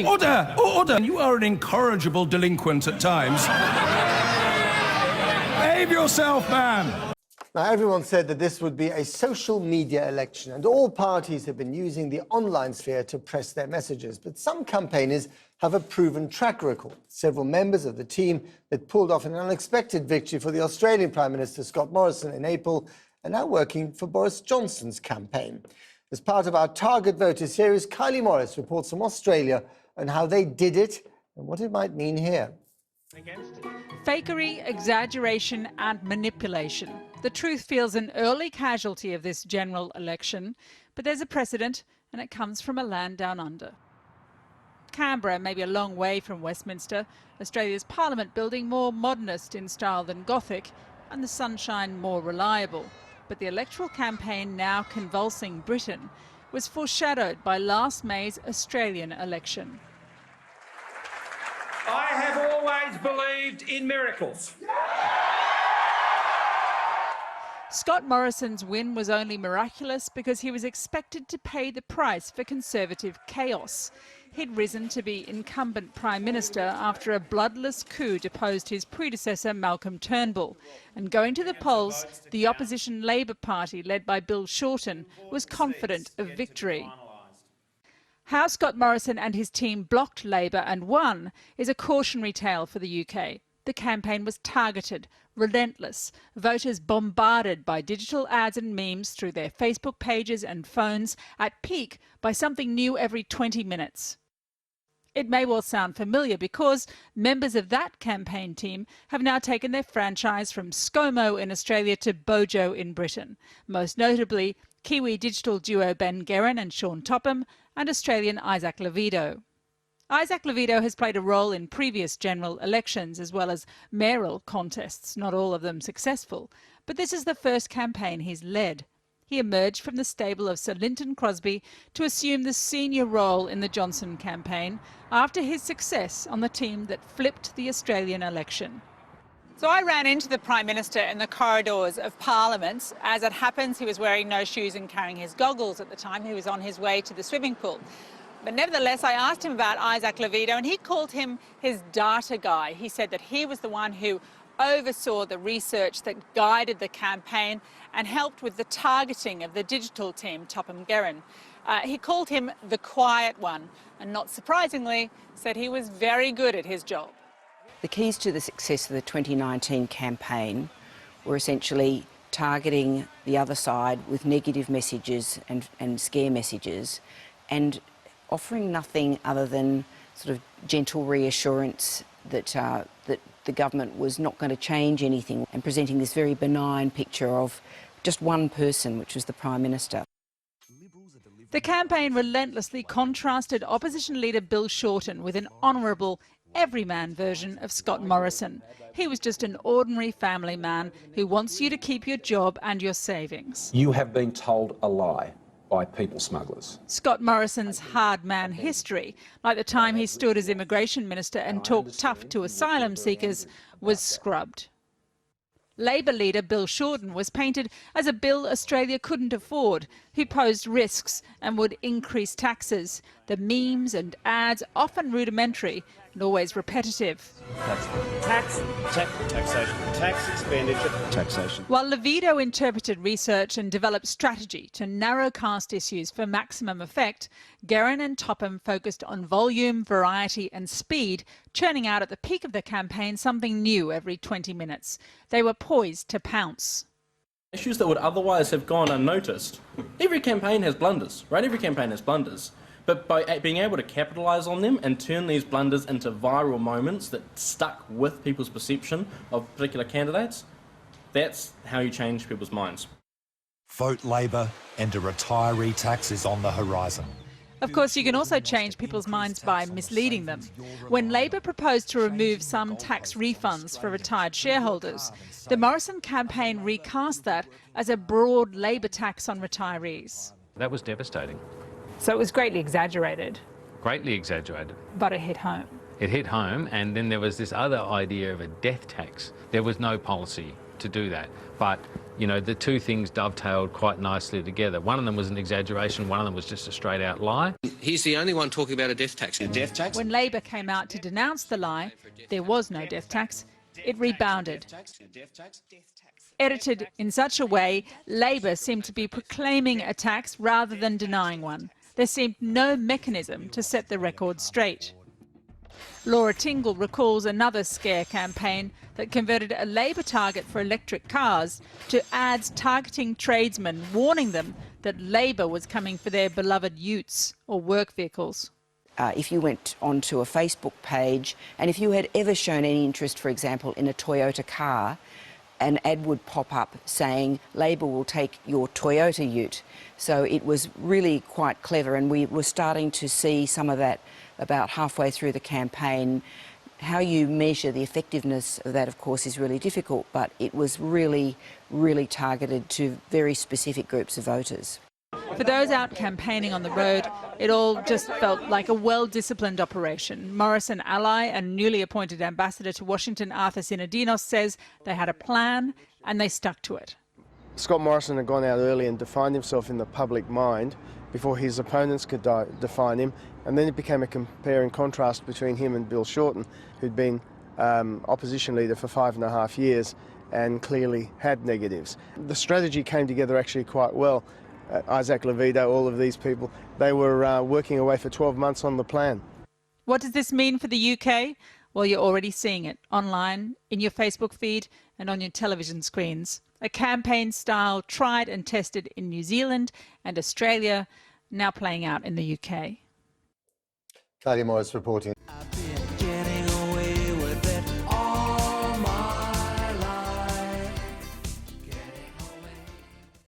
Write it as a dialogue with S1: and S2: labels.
S1: Order! Order! You are an incorrigible delinquent at times. Behave yourself, man!
S2: Now, everyone said that this would be a social media election, and all parties have been using the online sphere to press their messages. But some campaigners have a proven track record. Several members of the team that pulled off an unexpected victory for the Australian Prime Minister Scott Morrison in April are now working for Boris Johnson's campaign. As part of our Target Voter series, Kylie Morris reports from Australia on how they did it and what it might mean here.
S3: Fakery, exaggeration and manipulation. The truth feels an early casualty of this general election, but there's a precedent and it comes from a land down under. Canberra may be a long way from Westminster, Australia's Parliament building more modernist in style than Gothic and the sunshine more reliable. But the electoral campaign now convulsing Britain was foreshadowed by last May's Australian election.
S4: I have always believed in miracles.
S3: Scott Morrison's win was only miraculous because he was expected to pay the price for Conservative chaos. He'd risen to be incumbent Prime Minister after a bloodless coup deposed his predecessor Malcolm Turnbull. And going to the polls, the opposition Labor Party, led by Bill Shorten, was confident of victory. How Scott Morrison and his team blocked Labor and won is a cautionary tale for the UK. The campaign was targeted, relentless, voters bombarded by digital ads and memes through their Facebook pages and phones, at peak by something new every 20 minutes. It may well sound familiar because members of that campaign team have now taken their franchise from ScoMo in Australia to Bojo in Britain, most notably Kiwi digital duo Ben Guerin and Sean Topham and Australian Isaac Levido. Isaac Levido has played a role in previous general elections as well as mayoral contests, not all of them successful, but this is the first campaign he's led. He emerged from the stable of Sir Linton Crosby to assume the senior role in the Johnson campaign after his success on the team that flipped the Australian election.
S5: So I ran into the Prime Minister in the corridors of Parliament. As it happens, he was wearing no shoes and carrying his goggles at the time. He was on his way to the swimming pool. But nevertheless, I asked him about Isaac Levido and he called him his data guy. He said that he was the one who oversaw the research that guided the campaign and helped with the targeting of the digital team, Topham Guerin. He called him the quiet one and, not surprisingly, said he was very good at his job.
S6: The keys to the success of the 2019 campaign were essentially targeting the other side with negative messages and scare messages and offering nothing other than sort of gentle reassurance that the government was not going to change anything and presenting this very benign picture of just one person, which was the Prime Minister.
S3: The campaign relentlessly contrasted opposition leader Bill Shorten with an honourable, everyman version of Scott Morrison. He was just an ordinary family man who wants you to keep your job and your savings.
S7: You have been told a lie by people smugglers.
S3: Scott Morrison's hard man history, like the time he stood as Immigration Minister and talked tough to asylum seekers, was scrubbed. Labor leader Bill Shorten was painted as a bill Australia couldn't afford, who posed risks and would increase taxes. The memes and ads, often rudimentary and always repetitive.
S8: Taxation, tax expenditure, taxation.
S3: While Levido interpreted research and developed strategy to narrowcast issues for maximum effect, Guerin and Topham focused on volume, variety and speed, churning out at the peak of the campaign something new every 20 minutes. They were poised to pounce.
S9: Issues that would otherwise have gone unnoticed. Every campaign has blunders, right? Every campaign has blunders. But by being able to capitalise on them and turn these blunders into viral moments that stuck with people's perception of particular candidates, that's how you change people's minds.
S10: Vote Labor and a retiree tax is on the horizon.
S3: Of course, you can also change people's minds by misleading them. When Labor proposed to remove some tax refunds for retired shareholders, the Morrison campaign recast that as a broad Labor tax on retirees.
S8: That was devastating.
S3: So it was greatly exaggerated.
S8: Greatly exaggerated.
S3: But it hit home.
S8: It hit home, and then there was this other idea of a death tax. There was no policy to do that, but you know, the two things dovetailed quite nicely together. One of them was an exaggeration, one of them was just a straight out lie.
S11: He's the only one talking about a death tax. A death tax?
S3: When Labor came out to denounce the lie, there was no death tax. It rebounded. Edited in such a way, Labor seemed to be proclaiming a tax rather than denying one. There seemed no mechanism to set the record straight. Laura Tingle recalls another scare campaign that converted a Labor target for electric cars to ads targeting tradesmen, warning them that Labor was coming for their beloved utes or work vehicles.
S6: If you went onto a Facebook page and if you had ever shown any interest, for example, in a Toyota car, an ad would pop up saying Labor will take your Toyota ute. So it was really quite clever, and we were starting to see some of that about halfway through the campaign. How you measure the effectiveness of that, of course, is really difficult, but it was really, really targeted to very specific groups of voters.
S3: For those out campaigning on the road, it all just felt like a well-disciplined operation. Morrison ally and newly appointed ambassador to Washington, Arthur Sinodinos, says they had a plan and they stuck to it.
S12: Scott Morrison had gone out early and defined himself in the public mind before his opponents could define him, and then it became a compare and contrast between him and Bill Shorten, who'd been opposition leader for 5.5 years and clearly had negatives. The strategy came together actually quite well. Isaac Levito, all of these people, they were working away for 12 months on the plan.
S3: What does this mean for the UK? Well, you're already seeing it online, in your Facebook feed and on your television screens. A campaign style tried and tested in New Zealand and Australia, now playing out in the UK.
S2: Kylie Morris reporting.